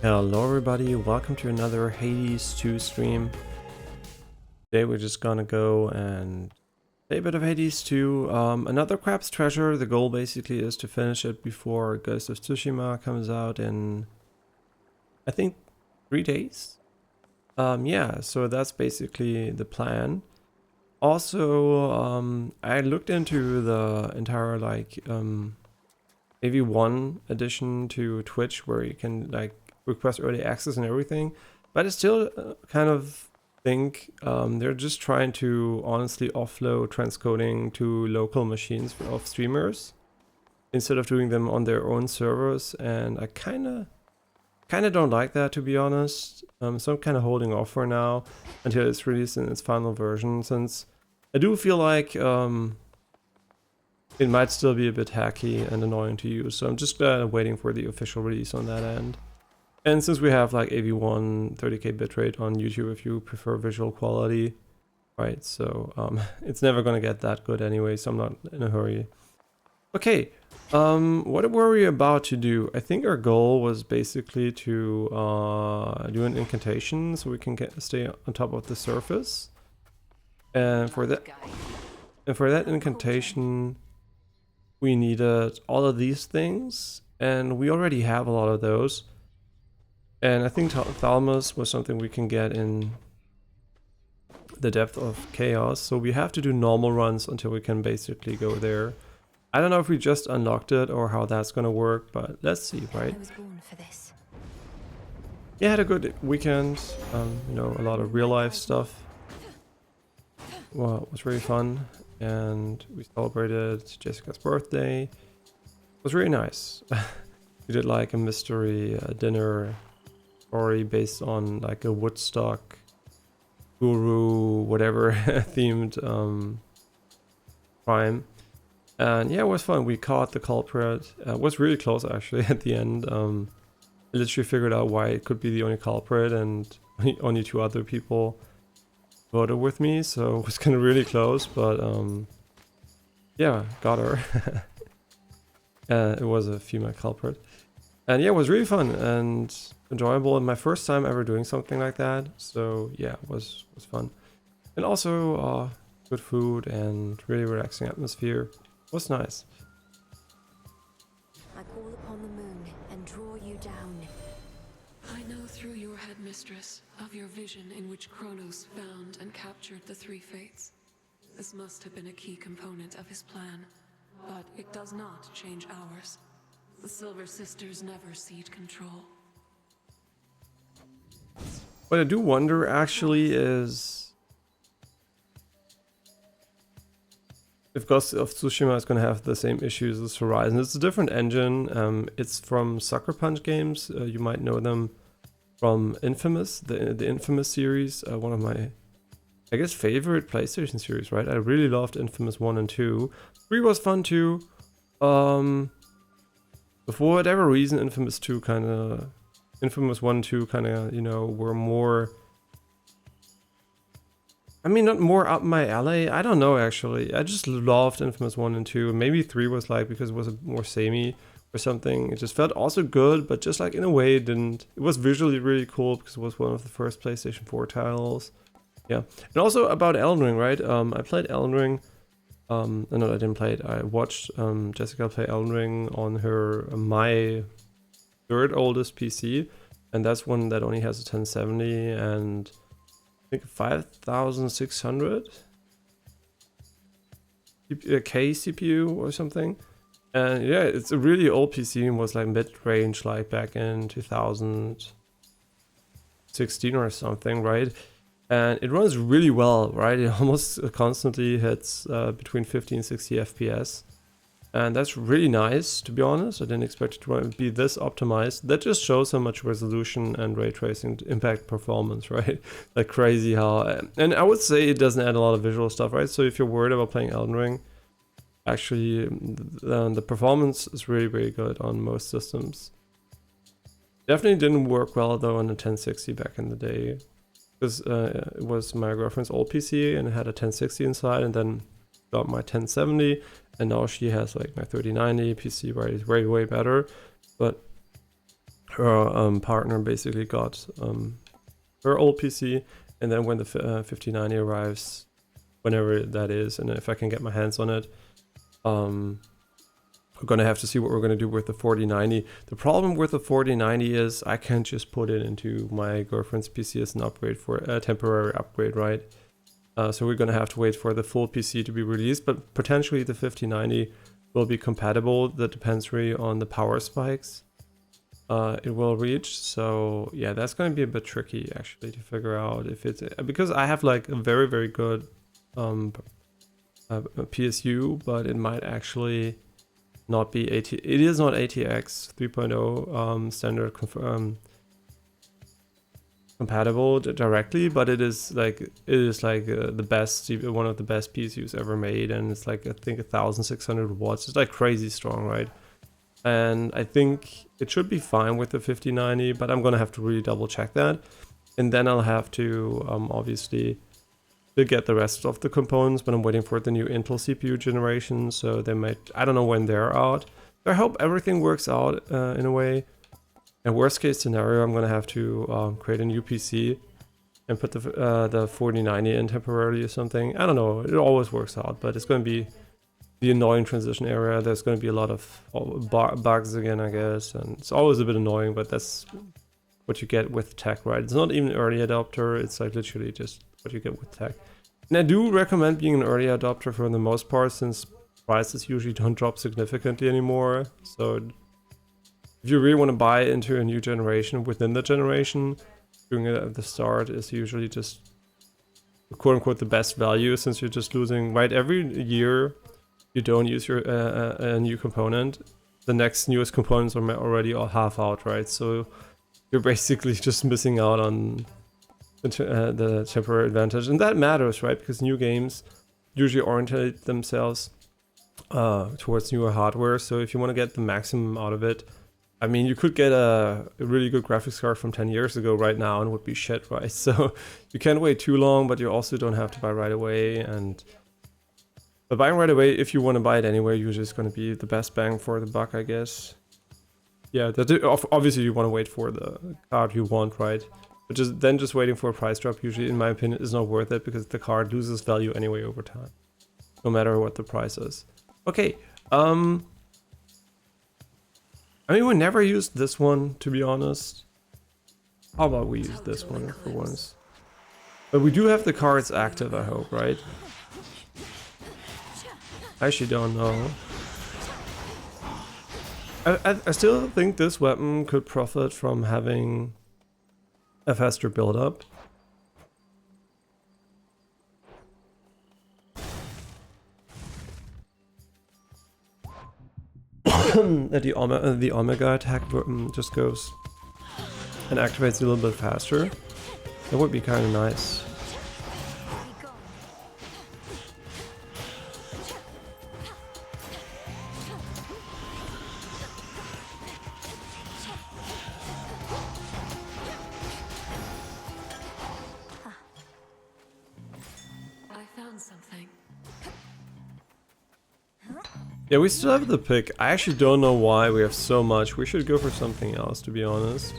Hello everybody, welcome to another Hades 2 stream. Today we're just gonna go and play a bit of Hades 2. Another Crab's Treasure. The goal basically is to finish it before Ghost of Tsushima comes out in, I think, 3 days? Yeah, so that's basically the plan. Also, I looked into the entire AV1 addition to Twitch where you can request early access and everything, but I still kind of think they're just trying to honestly offload transcoding to local machines of streamers instead of doing them on their own servers, and I kind of don't like that, to be honest. So I'm kind of holding off for now until it's released in its final version, since I do feel like it might still be a bit hacky and annoying to use. So I'm just waiting for the official release on that end. And since we have like AV1 30k bitrate on YouTube if you prefer visual quality, right? So it's never gonna get that good anyway, so I'm not in a hurry. Okay, what were we about to do? I think our goal was basically to do an incantation so we can stay on top of the surface. And for that incantation, we needed all of these things, and we already have a lot of those. And I think Thalamus was something we can get in the depth of chaos, so we have to do normal runs until we can basically go there. I don't know if we just unlocked it or how that's gonna work, but let's see, right? I was born for this. Yeah, had a good weekend, you know, a lot of real life stuff. Well, it was really fun, and we celebrated Jessica's birthday. It was really nice. We did like a mystery dinner story based on like a Woodstock guru whatever themed crime, and yeah, it was fun. We caught the culprit. It was really close actually at the end. I literally figured out why it could be the only culprit, and only 2 other people voted with me, so it was kind of really close, but yeah, got her. It was a female culprit. And yeah, it was really fun and enjoyable, and my first time ever doing something like that. So yeah, it was fun. And also good food and really relaxing atmosphere. It was nice. I call upon the moon and draw you down. I know through your headmistress of your vision in which Kronos found and captured the 3 fates. This must have been a key component of his plan, but it does not change ours. The Silver Sisters never cede control. What I do wonder actually is if Ghost of Tsushima is going to have the same issues as Horizon. It's a different engine. It's from Sucker Punch Games. You might know them from Infamous, the Infamous series. One of my, I guess, favorite PlayStation series, right? I really loved Infamous 1 and 2. 3 was fun too. But for whatever reason, Infamous 1 and 2 kind of, you know, were more, I mean, not more up my alley. I don't know, actually. I just loved Infamous 1 and 2. Maybe 3 was like, because it was a more samey or something. It just felt also good, but just like in a way it didn't. It was visually really cool because it was one of the first PlayStation 4 titles. Yeah. And also about Elden Ring, right? I played Elden Ring. No, I didn't play it. I watched Jessica play Elden Ring on my 3rd oldest PC, and that's one that only has a 1070 and I think 5600 K CPU or something. And yeah, it's a really old PC and was like mid-range, like back in 2016 or something, right? And it runs really well, right? It almost constantly hits between 50 and 60 FPS. And that's really nice, to be honest. I didn't expect it to be this optimized. That just shows how much resolution and ray tracing impact performance, right? Like crazy how... And I would say it doesn't add a lot of visual stuff, right? So if you're worried about playing Elden Ring, actually the performance is really, really good on most systems. Definitely didn't work well though on the 1060 back in the day. Because it was my girlfriend's old PC and it had a 1060 inside, and then got my 1070, and now she has like my 3090 PC, right? It's way better. But her partner basically got her old PC, and then when the 5090 arrives, whenever that is, and if I can get my hands on it, we're gonna have to see what we're gonna do with the 4090. The problem with the 4090 is I can't just put it into my girlfriend's PC as an upgrade for a temporary upgrade, right? So we're gonna have to wait for the full PC to be released, but potentially the 5090 will be compatible. That depends really on the power spikes it will reach. So yeah, that's going to be a bit tricky actually to figure out if it's, because I have like a very, very good PSU, but it might actually not be it is not ATX 3.0 standard compatible directly, but it is like the best, one of the best PSUs ever made, and it's like I think 1600 watts. It's like crazy strong, right? And I think it should be fine with the 5090, but I'm gonna have to really double check that, and then I'll have to obviously get the rest of the components. But I'm waiting for the new Intel CPU generation, so they might, I don't know when they're out. I hope everything works out in a way. In worst case scenario, I'm gonna have to create a new PC and put the 4090 in temporarily or something. I don't know. It always works out, but it's gonna be the annoying transition area. There's gonna be a lot of bugs again, I guess, and it's always a bit annoying. But that's what you get with tech, right? It's not even an early adopter. It's like literally just what you get with tech. And I do recommend being an early adopter for the most part, since prices usually don't drop significantly anymore. So if you really want to buy into a new generation within the generation, doing it at the start is usually just quote unquote the best value, since you're just losing, right? Every year you don't use your a new component, the next newest components are already all half out, right? So you're basically just missing out on the temporary advantage, and that matters, right? Because new games usually orientate themselves towards newer hardware. So if you want to get the maximum out of it, I mean, you could get a really good graphics card from 10 years ago right now and it would be shit, right? So you can't wait too long, but you also don't have to buy right away. But buying right away, if you want to buy it anyway, usually is going to be the best bang for the buck, I guess. Yeah, obviously you want to wait for the card you want, right? But just waiting for a price drop, usually, in my opinion, is not worth it, because the card loses value anyway over time, no matter what the price is. Okay, I mean, we never used this one, to be honest. How about we use this one for once? But we do have the cards active, I hope, right? I actually don't know. I still think this weapon could profit from having a faster build-up. That the Omega attack just goes and activates a little bit faster. That would be kind of nice. I found something. Yeah, we still have the pick. I actually don't know why we have so much. We should go for something else, to be honest.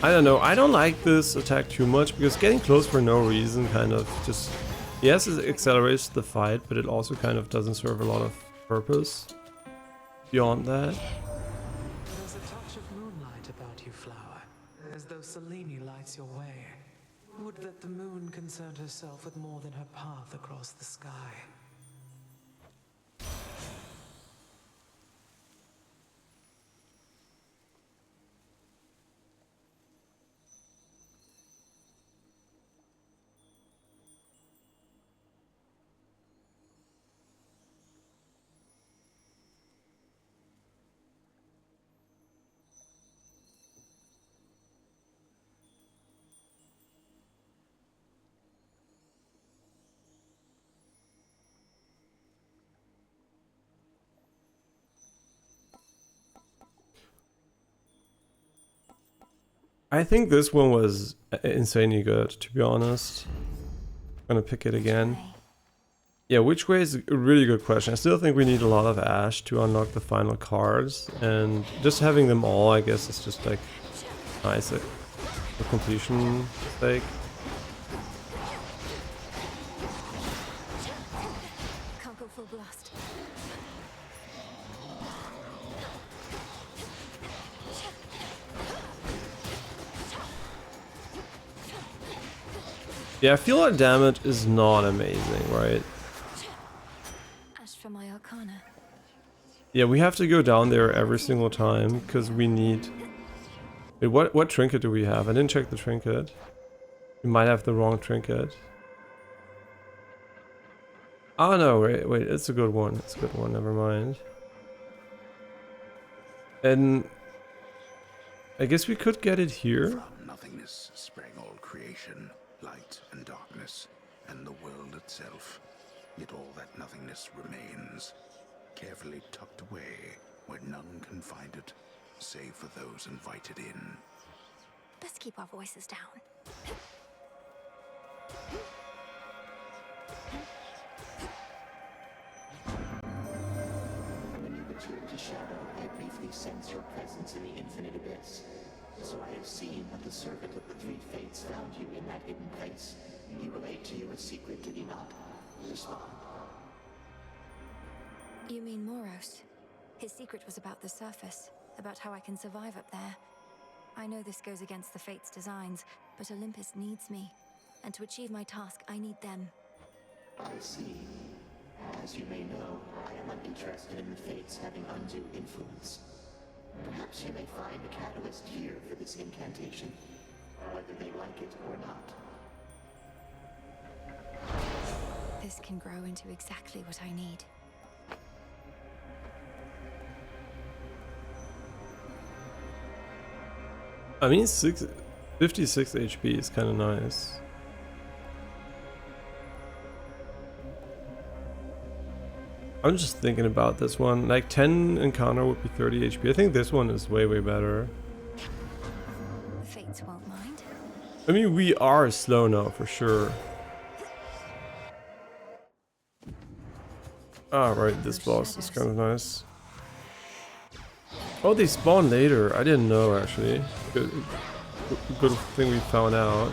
I don't know. I don't like this attack too much, because getting close for no reason kind of just... Yes, it accelerates the fight, but it also kind of doesn't serve a lot of purpose beyond that. There's a touch of moonlight about you, flower, as though Selene lights your way. Would that the moon concerned herself with more than her path across the sky. I think this one was insanely good, to be honest. I'm gonna pick it again. Okay. Yeah, which way is a really good question. I still think we need a lot of ash to unlock the final cards, and just having them all, I guess, is just like nice for completion sake. Can't go full blast. Yeah, I feel our damage is not amazing, right? Ash for my Arcana. Yeah, we have to go down there every single time because we need. Wait, what trinket do we have? I didn't check the trinket. We might have the wrong trinket. Oh no, wait, it's a good one. It's a good one. Never mind. And I guess we could get it here. From nothingness sprang all creation, light and darkness, and the world itself. Yet all that nothingness remains, carefully tucked away where none can find it, save for those invited in. Let's keep our voices down. When you returned to Shadow, I briefly sensed your presence in the infinite abyss. So I have seen that the servant of the three fates found you in that hidden place. He relayed to you a secret, did he not? Respond. You mean Moros? His secret was about the surface, about how I can survive up there. I know this goes against the Fates' designs, but Olympus needs me. And to achieve my task, I need them. I see. As you may know, I am uninterested in the fates having undue influence. Perhaps you may find a catalyst here for this incantation, whether they like it or not. This can grow into exactly what I need. I mean, 56 HP is kind of nice. I'm just thinking about this one. Like 10 encounter would be 30 HP. I think this one is way better. The Fates won't mind. I mean, we are slow now for sure. Alright, this boss is kind of nice. Oh, they spawn later. I didn't know actually. Good thing we found out.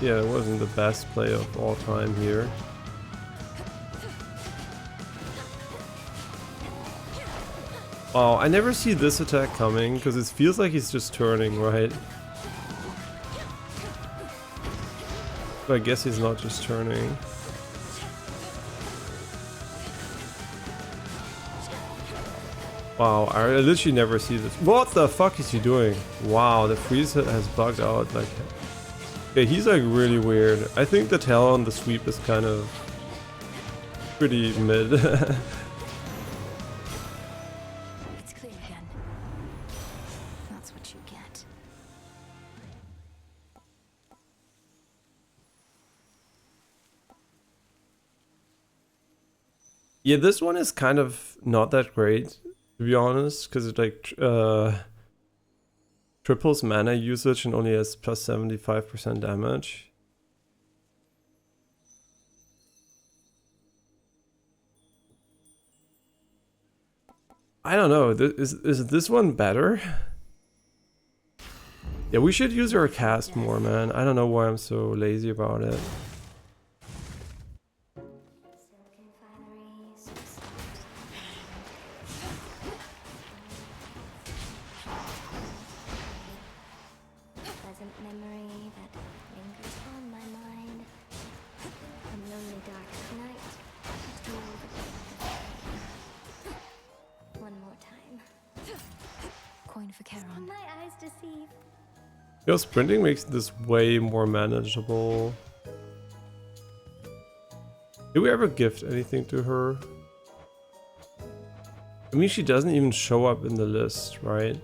Yeah, it wasn't the best play of all time here. Oh, I never see this attack coming because it feels like he's just turning, right? But I guess he's not just turning. Wow, I literally never see this. What the fuck is he doing? Wow, the freeze has bugged out. Like, okay, he's like really weird. I think the tail on the sweep is kind of pretty mid. It's clear again. That's what you get. Yeah, this one is kind of not that great, to be honest, because it like triples mana usage and only has plus 75% damage. I don't know, is this one better? Yeah, we should use our cast more, man. I don't know why I'm so lazy about it. Pleasant memory that lingers on my mind. A lonely dark night. One more time. Coin for Charon. My eyes deceive. Yo, sprinting makes this way more manageable. Did we ever gift anything to her? I mean, she doesn't even show up in the list, right?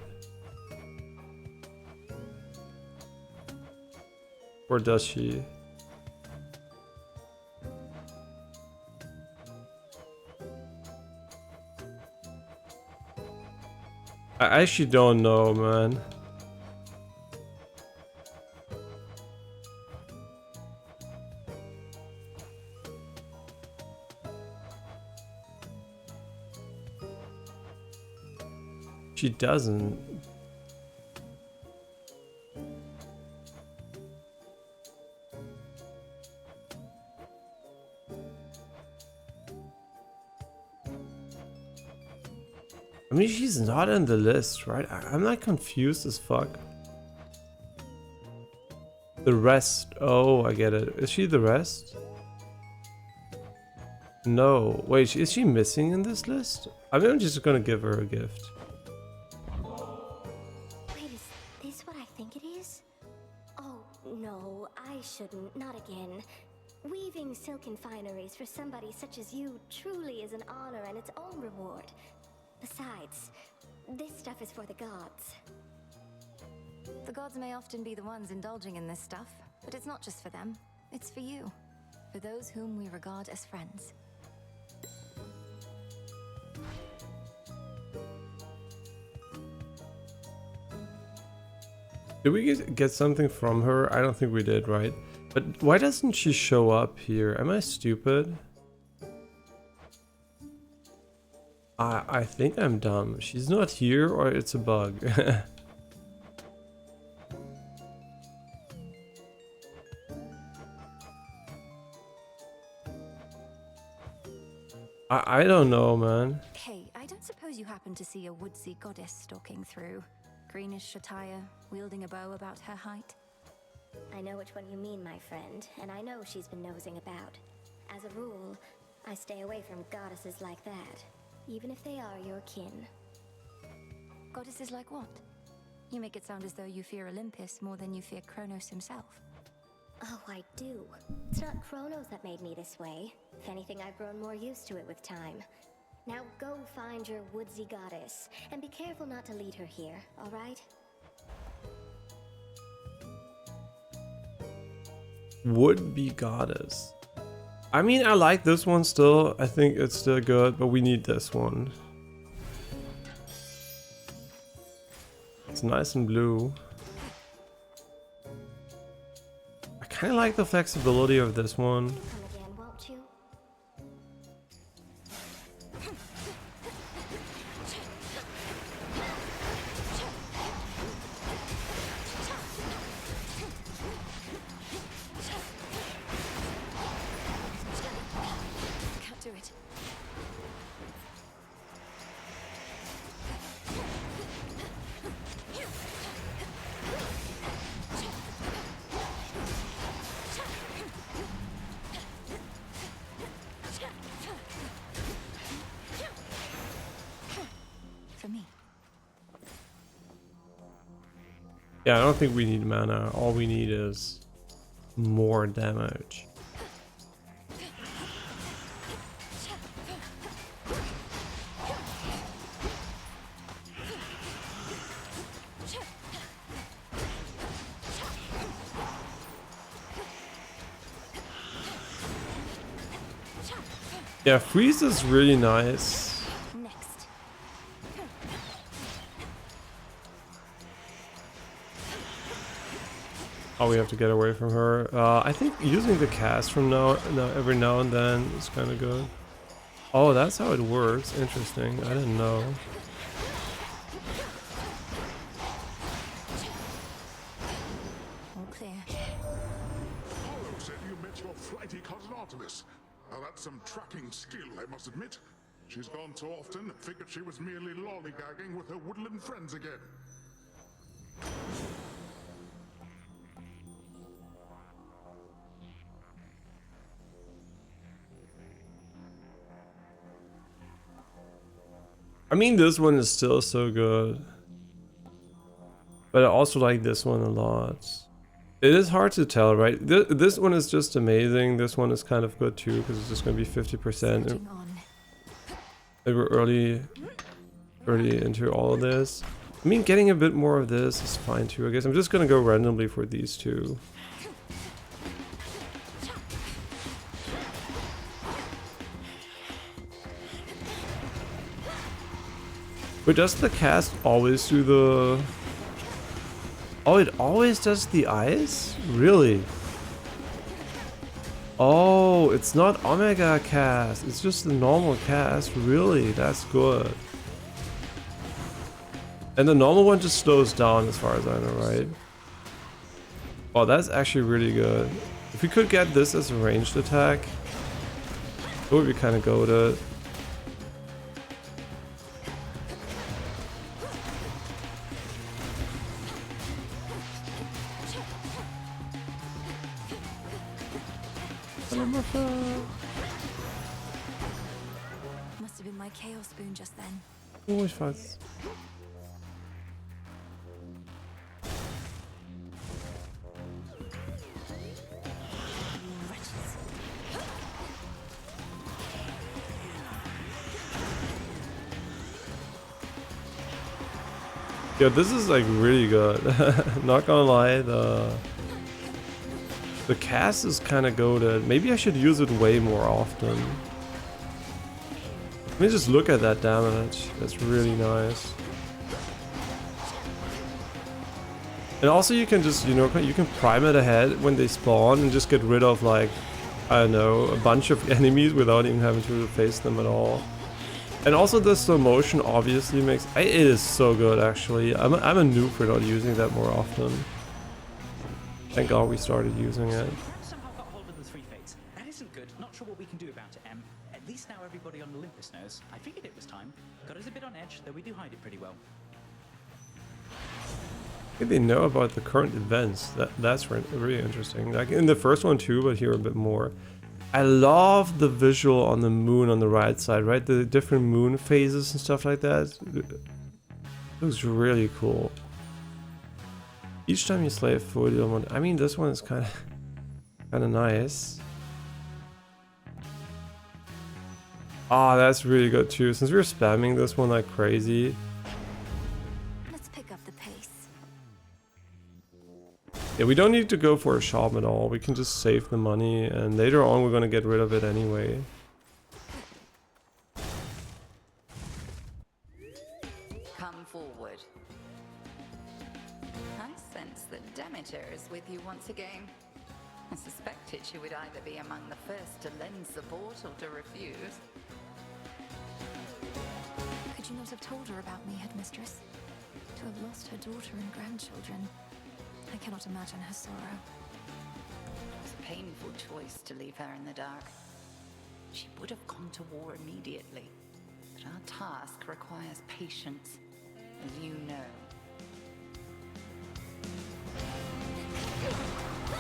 Or does she? I actually don't know, man. She doesn't. I mean, she's not in the list, right? I'm like confused as fuck. The rest. Oh, I get it. Is she the rest? No. Wait, is she missing in this list? I mean, I'm just gonna give her a gift. Wait, is this what I think it is? Oh, no, I shouldn't. Not again. Weaving silken fineries for somebody such as you truly is an honor and its own reward. Besides, this stuff is for the gods. The gods may often be the ones indulging in this stuff, but it's not just for them. It's for you. For those whom we regard as friends. Did we get something from her? I don't think we did, right? But why doesn't she show up here? Am I stupid? I think I'm dumb. She's not here, or it's a bug. I don't know, man. Hey, I don't suppose you happen to see a woodsy goddess stalking through. Greenish attire, wielding a bow about her height. I know which one you mean, my friend, and I know she's been nosing about. As a rule, I stay away from goddesses like that, even if they are your kin. Goddesses like what? You make it sound as though you fear Olympus more than you fear Kronos himself. Oh, I do. It's not Kronos that made me this way. If anything, I've grown more used to it with time. Now go find your woodsy goddess, and be careful not to lead her here, alright? Would be goddess. I mean, I like this one still. I think it's still good, but we need this one. It's nice and blue. I kind of like the flexibility of this one. Come again, won't you? Can't do it. For me. Yeah, I don't think we need mana. All we need is more damage. Yeah, freeze is really nice. Next. Oh, we have to get away from her. I think using the cast from every now and then is kind of good. Oh, that's how it works. Interesting. I didn't know. All clear. Apollo said you met your flighty cousin Artemis. Now that's some tracking skill, I must admit. She's gone so often, figured she was merely lollygagging with her woodland friends again. I mean, this one is still so good. But I also like this one a lot. It is hard to tell, right? This one is just amazing. This one is kind of good too, because it's just going to be 50%. Surging on. They were early into all of this. I mean, getting a bit more of this is fine too, I guess. I'm just going to go randomly for these two. But does the cast always do the... Oh, it always does the ice? Really? Oh, it's not Omega cast. It's just the normal cast. Really? That's good. And the normal one just slows down as far as I know, right? Oh, that's actually really good. If we could get this as a ranged attack, it would be kind of goated. Must have been my chaos spoon just then. Always fast. Yeah, this is like really good. Not gonna lie, the cast is kind of goated. Maybe I should use it way more often. Let me just look at that damage. That's really nice. And also you can just, you know, you can prime it ahead when they spawn and just get rid of like, I don't know, a bunch of enemies without even having to face them at all. And also the slow motion obviously makes... It is so good actually. I'm a noob for not using that more often. Thank God we started using it. Somehow got hold of the three fates. That isn't good. Not sure what we can do about it, Em. At least now everybody on Olympus knows. I figured it was time. Got us a bit on edge, though we do hide it pretty well. I think they know about the current events. That's really interesting. Like in the first one too, but here a bit more. I love the visual on the moon on the right side, right? The different moon phases and stuff like that. It looks really cool. Each time you slay a foe, you don't want... I mean, this one is kind of nice. Ah, that's really good too. Since we're spamming this one like crazy. Let's pick up the pace. Yeah, we don't need to go for a shop at all. We can just save the money, and later on we're gonna get rid of it anyway. Come forward. I sense that Demeter is with you once again. I suspected she would either be among the first to lend support or to refuse. Could you not have told her about me, Headmistress? To have lost her daughter and grandchildren. I cannot imagine her sorrow. It was a painful choice to leave her in the dark. She would have gone to war immediately, but our task requires patience, as you know.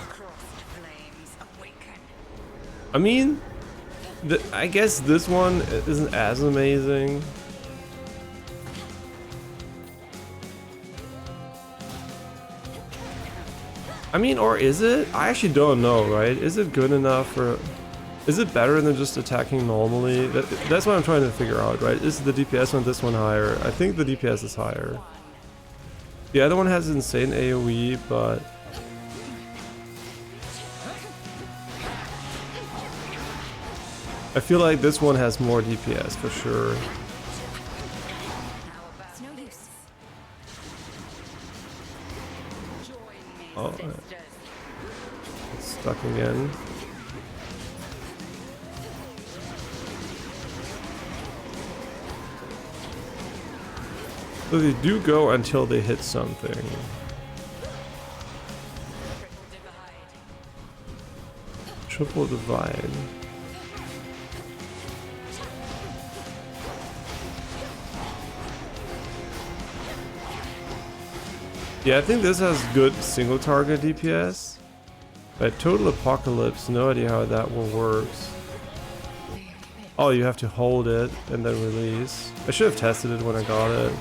Crossed flames awaken. I mean, I guess this one isn't as amazing. I mean, or is it? I actually don't know, right? Is it good enough for... Is it better than just attacking normally? That's what I'm trying to figure out, right? Is the DPS on this one higher? I think the DPS is higher. The other one has insane AoE, but... I feel like this one has more DPS for sure. It's no use. Oh, it's stuck again. So they do go until they hit something. Triple divide. Yeah, I think this has good single target DPS. But Total Apocalypse, no idea how that one works. Oh, you have to hold it and then release. I should have tested it when I got it.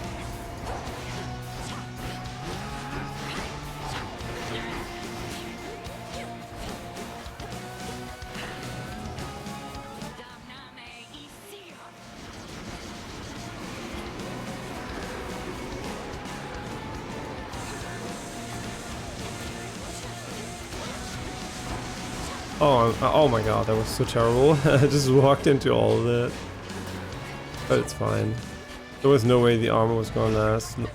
Oh my god, that was so terrible. I just walked into all of it. But it's fine. There was no way the armor was gonna last. Need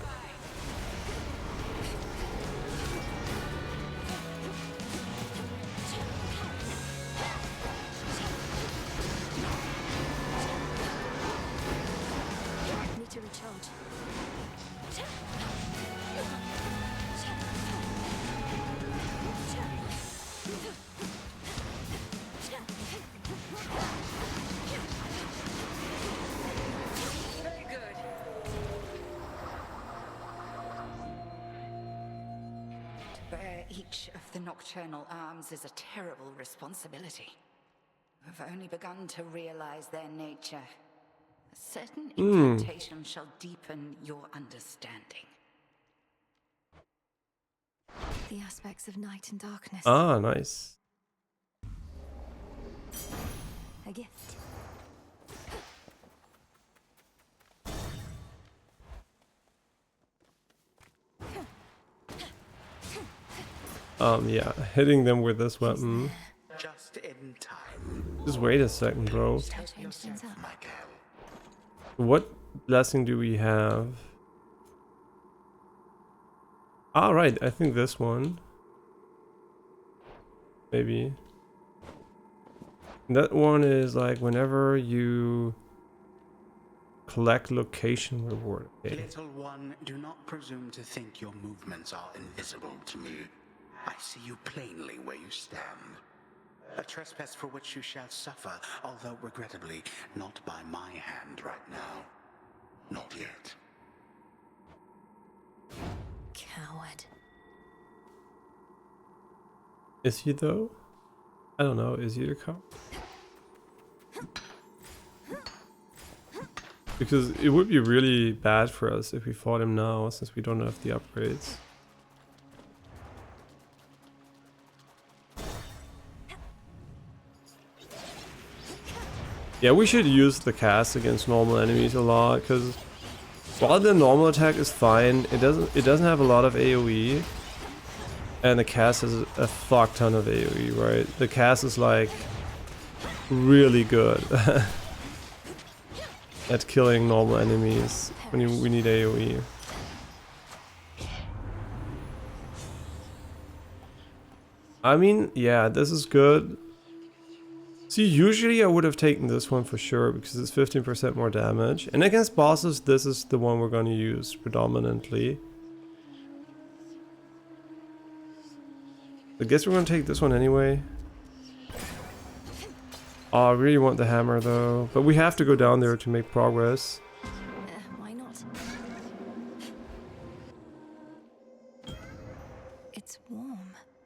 to recharge. Very good. To bear each of the nocturnal arms is a terrible responsibility. We've only begun to realize their nature. A certain incantation shall deepen your understanding. The aspects of night and darkness. Ah, nice. A gift. Yeah, hitting them with this weapon. Just in time, Just wait a second, bro. I'll change things up. Michael. What blessing do we have? All right, I think this one. Maybe. That one is like whenever you collect location reward. Okay. Little one, do not presume to think your movements are invisible to me. I see you plainly where you stand. A trespass for which you shall suffer, although regrettably not by my hand right now. Not yet. Coward. Is he though? I don't know. Is he the cop? Because it would be really bad for us if we fought him now, since we don't have the upgrades. Yeah, we should use the cast against normal enemies a lot, because while the normal attack is fine, it doesn't have a lot of AoE, and the cast has a fuck ton of AoE, right? The cast is like really good at killing normal enemies when we need AoE. I mean, yeah, this is good. See, usually I would have taken this one for sure because it's 15% more damage. And against bosses, this is the one we're going to use predominantly. I guess we're going to take this one anyway. Oh, I really want the hammer though. But we have to go down there to make progress. Why not? It's warm.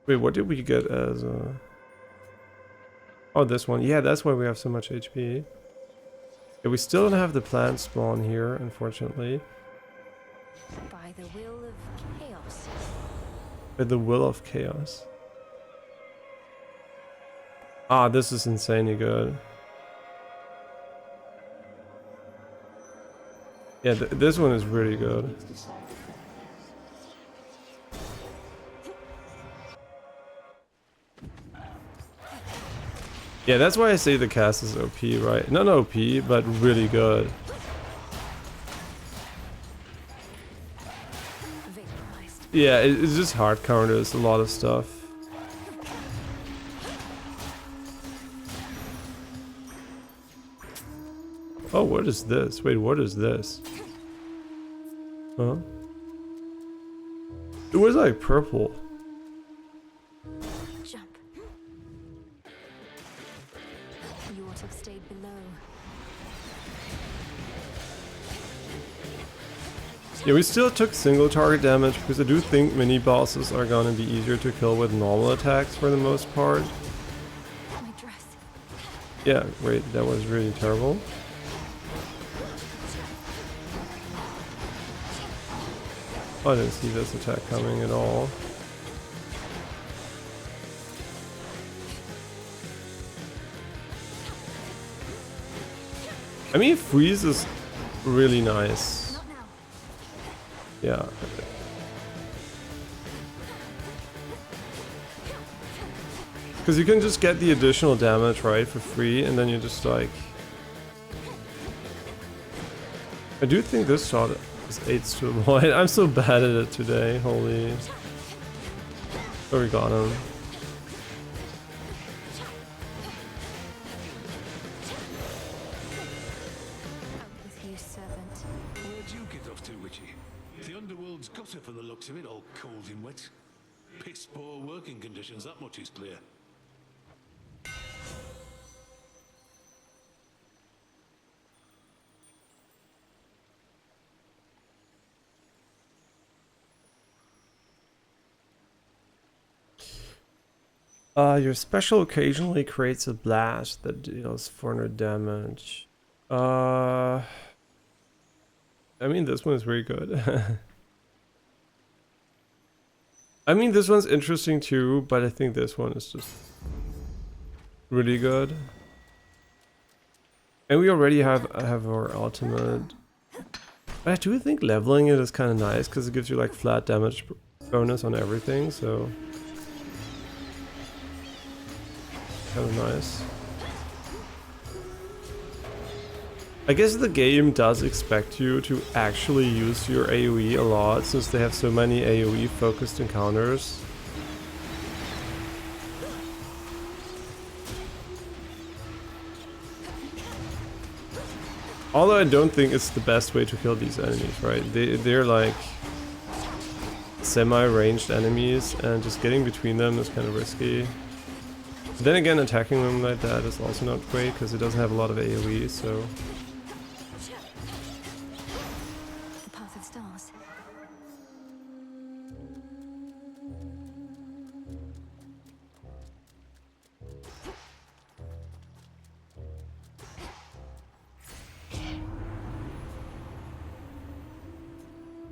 Wait, what did we get as a... Oh, this one. Yeah, that's why we have so much HP. Yeah, we still don't have the plant spawn here, unfortunately. By the will of chaos. By the will of chaos. Ah, this is insanely good. Yeah, this one is really good. Yeah, that's why I say the cast is OP, right? Not OP, but really good. Vaporized. Yeah, it's just hard counters a lot of stuff. Oh, what is this? Wait, what is this? Huh? It was like purple. Jump. You ought to have stayed below. Yeah, we still took single target damage because I do think mini bosses are gonna be easier to kill with normal attacks for the most part. My dress. Yeah, wait, that was really terrible. Oh, I didn't see this attack coming at all. I mean, freeze is really nice. Not now. Yeah. Because you can just get the additional damage, right, for free, and then you just like I do think this shot is 8s to avoid. I'm so bad at it today, holy. Oh, we got him. Out with you, servant. Where'd you get off to, Witchy? The underworld's got her from the looks of it, all cold and wet. Piss poor working conditions, that much is clear. Your special occasionally creates a blast that deals 400 damage. I mean, this one is very good. I mean, this one's interesting too, but I think this one is just really good. And we already have our ultimate. But I do think leveling it is kind of nice because it gives you like flat damage bonus on everything, so kind of nice. I guess the game does expect you to actually use your AoE a lot since they have so many AoE focused encounters. Although I don't think it's the best way to kill these enemies, right? They're like semi-ranged enemies and just getting between them is kind of risky. Then again, attacking them like that is also not great because it doesn't have a lot of AoE, so... The path of stars.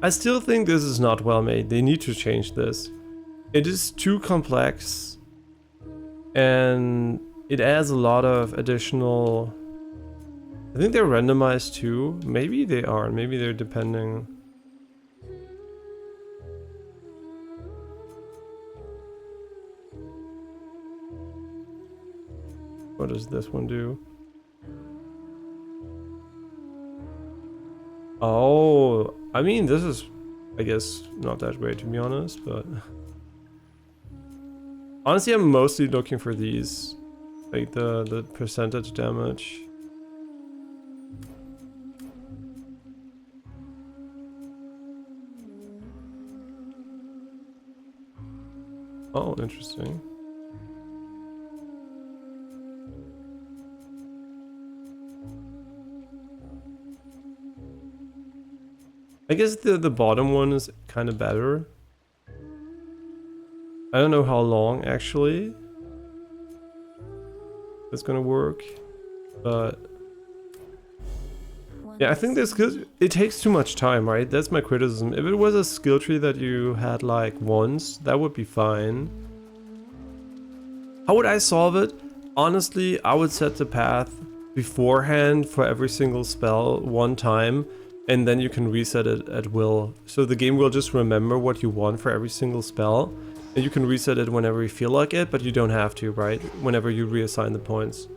I still think this is not well made. They need to change this. It is too complex. And it adds a lot of additional... I think they're randomized too. Maybe they aren't. Maybe they're depending. What does this one do? Oh, I mean, this is, I guess, not that great to be honest, but... Honestly, I'm mostly looking for these, like the percentage damage. Oh, interesting. I guess the bottom one is kind of better. I don't know how long actually it's gonna work, but yeah, I think this because it takes too much time, right? That's my criticism. If it was a skill tree that you had like once, that would be fine. How would I solve it? Honestly, I would set the path beforehand for every single spell one time, and then you can reset it at will. So the game will just remember what you want for every single spell. And you can reset it whenever you feel like it, but you don't have to, right? Whenever you reassign the points.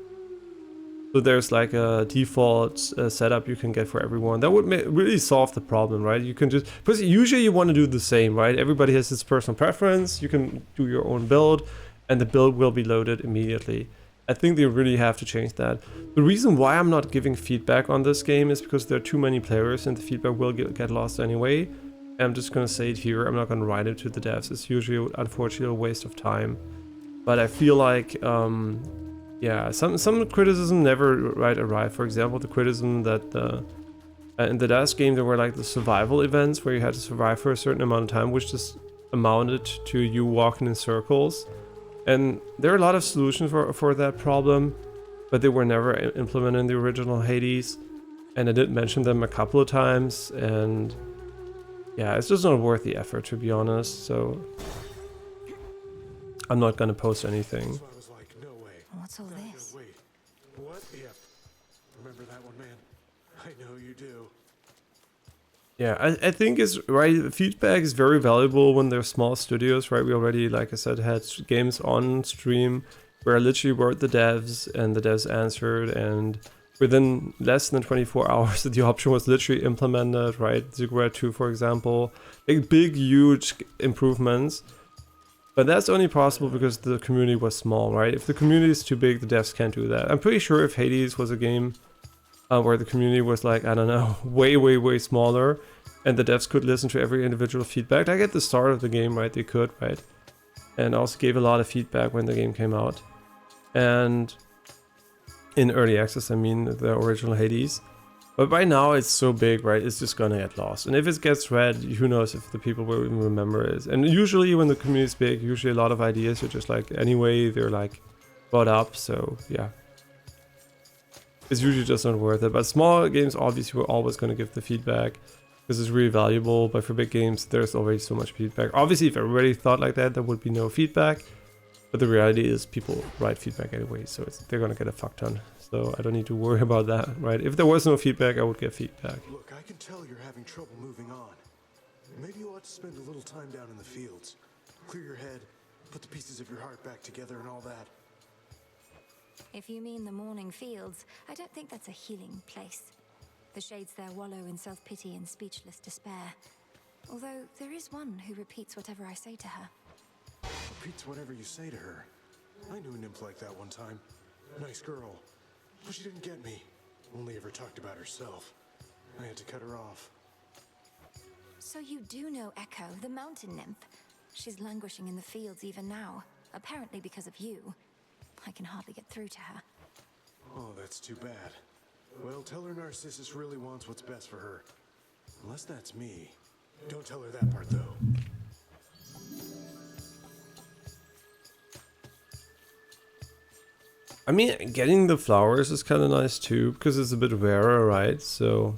So there's like a default setup you can get for everyone. That would really solve the problem, right? You can just... Because usually you want to do the same, right? Everybody has his personal preference. You can do your own build, and the build will be loaded immediately. I think they really have to change that. The reason why I'm not giving feedback on this game is because there are too many players and the feedback will get lost anyway. I'm just gonna say it here, I'm not gonna write it to the devs. It's usually, unfortunately, a waste of time. But I feel like, yeah, some criticism never arrived. For example, the criticism that in the last game there were like the survival events where you had to survive for a certain amount of time, which just amounted to you walking in circles. And there are a lot of solutions for that problem, but they were never implemented in the original Hades. And I did mention them a couple of times, and yeah, it's just not worth the effort, to be honest, so I'm not gonna post anything. So I was like, no way. What's all this? No, wait. What? Yeah. Remember that one, man? I know you do. Yeah, I think it's right. Feedback is very valuable when they're small studios, right? We already, like I said, had games on stream where I literally wrote the devs and the devs answered, and within less than 24 hours, the option was literally implemented, right? Ziggurat 2, for example, like big, huge improvements. But that's only possible because the community was small, right? If the community is too big, the devs can't do that. I'm pretty sure if Hades was a game where the community was like, I don't know, way smaller, and the devs could listen to every individual feedback, like at the start of the game, right? They could, right? And also gave a lot of feedback when the game came out. And in early access, I mean, the original Hades. But right now it's so big, right? It's just gonna get lost. And if it gets read, who knows if the people will even remember it. And usually when the community is big, usually a lot of ideas are just like, anyway, they're like brought up. So yeah, it's usually just not worth it. But small games, obviously, we're always gonna give the feedback because it's really valuable. But for big games, there's already so much feedback. Obviously, if everybody thought like that, there would be no feedback. But the reality is people write feedback anyway, so they're gonna get a fuck ton. So I don't need to worry about that, right? If there was no feedback, I would get feedback. Look, I can tell you're having trouble moving on. Maybe you ought to spend a little time down in the fields. Clear your head, put the pieces of your heart back together and all that. If you mean the morning fields, I don't think that's a healing place. The shades there wallow in self-pity and speechless despair. Although there is one who repeats whatever I say to her. Repeats whatever you say to her. I knew a nymph like that one time. Nice girl. But she didn't get me. Only ever talked about herself. I had to cut her off. So you do know Echo, the mountain nymph. She's languishing in the fields even now, apparently because of you. I can hardly get through to her. Oh, that's too bad. Well, tell her Narcissus really wants what's best for her. Unless that's me. Don't tell her that part, though. I mean, getting the flowers is kind of nice too, because it's a bit rarer, right? So...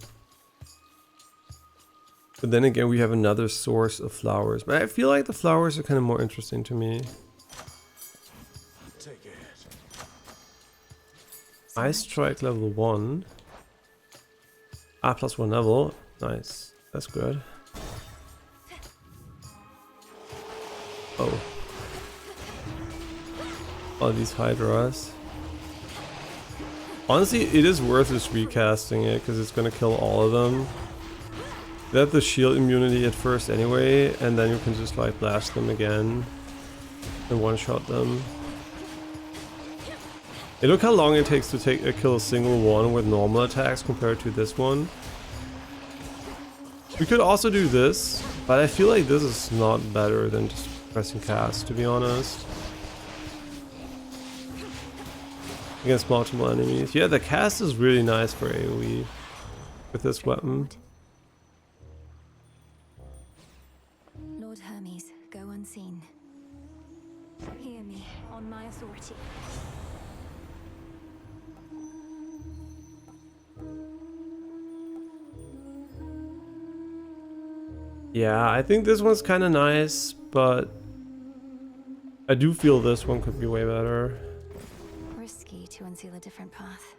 But then again, we have another source of flowers. But I feel like the flowers are kind of more interesting to me. Take it. Ice Strike level 1. Ah, +1 level. Nice. That's good. Oh. All these Hydras. Honestly, it is worth just recasting it, because it's going to kill all of them. They have the shield immunity at first anyway, and then you can just like blast them again and one-shot them. Hey, look how long it takes to kill a single one with normal attacks compared to this one. We could also do this, but I feel like this is not better than just pressing cast, to be honest. Against multiple enemies. Yeah, the cast is really nice for AoE with this weapon. Lord Hermes, go unseen. Hear me, on my authority. Yeah, I think this one's kind of nice, but I do feel this one could be way better. Risky to unseal a different path.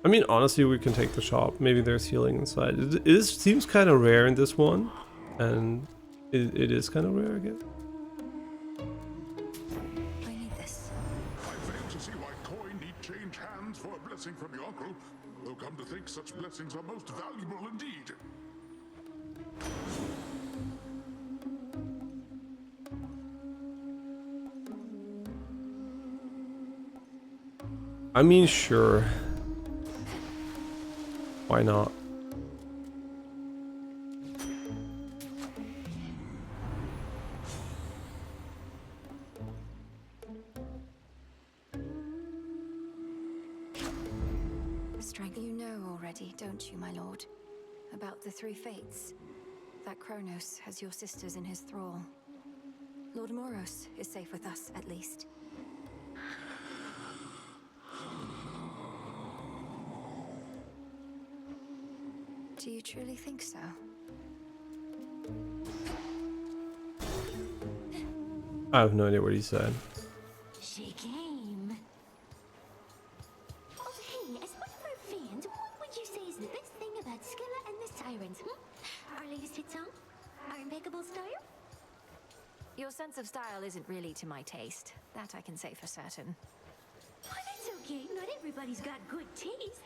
I mean, honestly, we can take the shop. Maybe there's healing inside. It seems kind of rare in this one, and it is kind of rare again. I need this. I fail to see why coin need change hands for a blessing from your uncle, though come to think such blessings are most valuable indeed. I mean, sure. Why not? Strength. You know already, don't you, my lord? About the three fates. That Kronos has your sisters in his thrall. Lord Moros is safe with us, at least. Do you truly think so? I have no idea what he said. She came. Oh, hey, as one of our fans, what would you say is the best thing about Scylla and the Sirens, Our latest hit song? Our impeccable style? Your sense of style isn't really to my taste. That I can say for certain. Oh, that's okay. Not everybody's got good taste.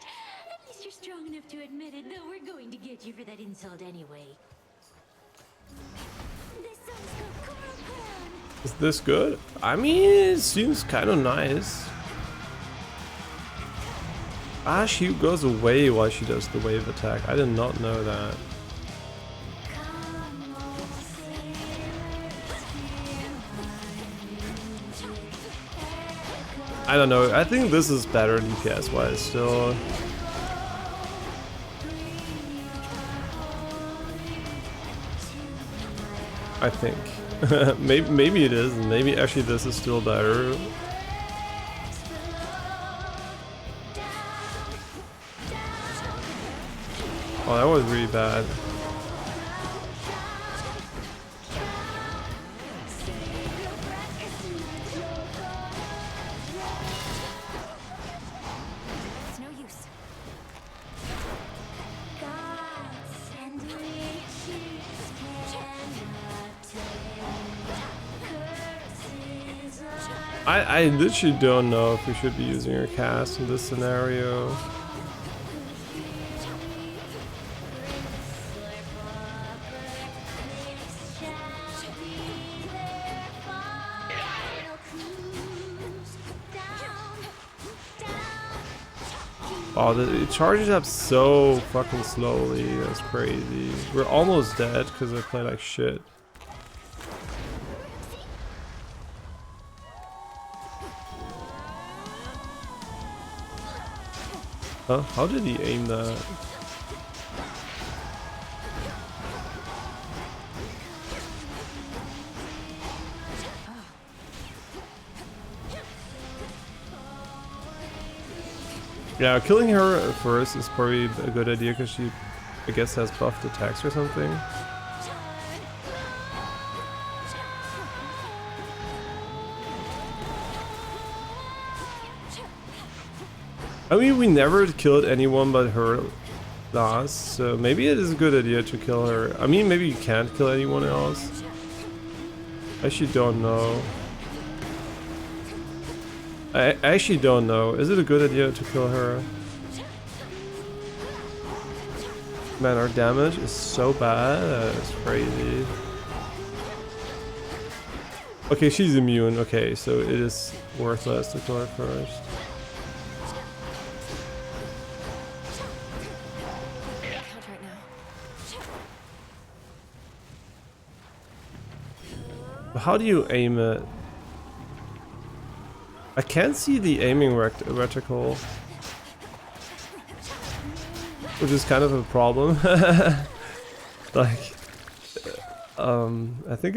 At least you're strong enough to admit it, though we're going to get you for that insult anyway. This song's called Coral Crown. Is this good? I mean, it seems kind of nice. Ah, she goes away while she does the wave attack. I did not know that. I don't know. I think this is better DPS wise still. I think. maybe it is, and maybe actually this is still better. Oh, that was really bad. It's no use. I literally don't know if we should be using her cast in this scenario. Oh, it charges up so fucking slowly. That's crazy. We're almost dead because I play like shit. Huh? How did he aim that? Yeah, killing her first is probably a good idea because she, I guess, has buffed attacks or something. I mean, we never killed anyone but her last, so maybe it is a good idea to kill her. I mean, maybe you can't kill anyone else. I actually don't know. I actually don't know. Is it a good idea to kill her? Man, our damage is so bad. It's crazy. Okay, she's immune. Okay, so it is worthless to kill her first. How do you aim it? I can't see the aiming reticle, which is kind of a problem. Like, I think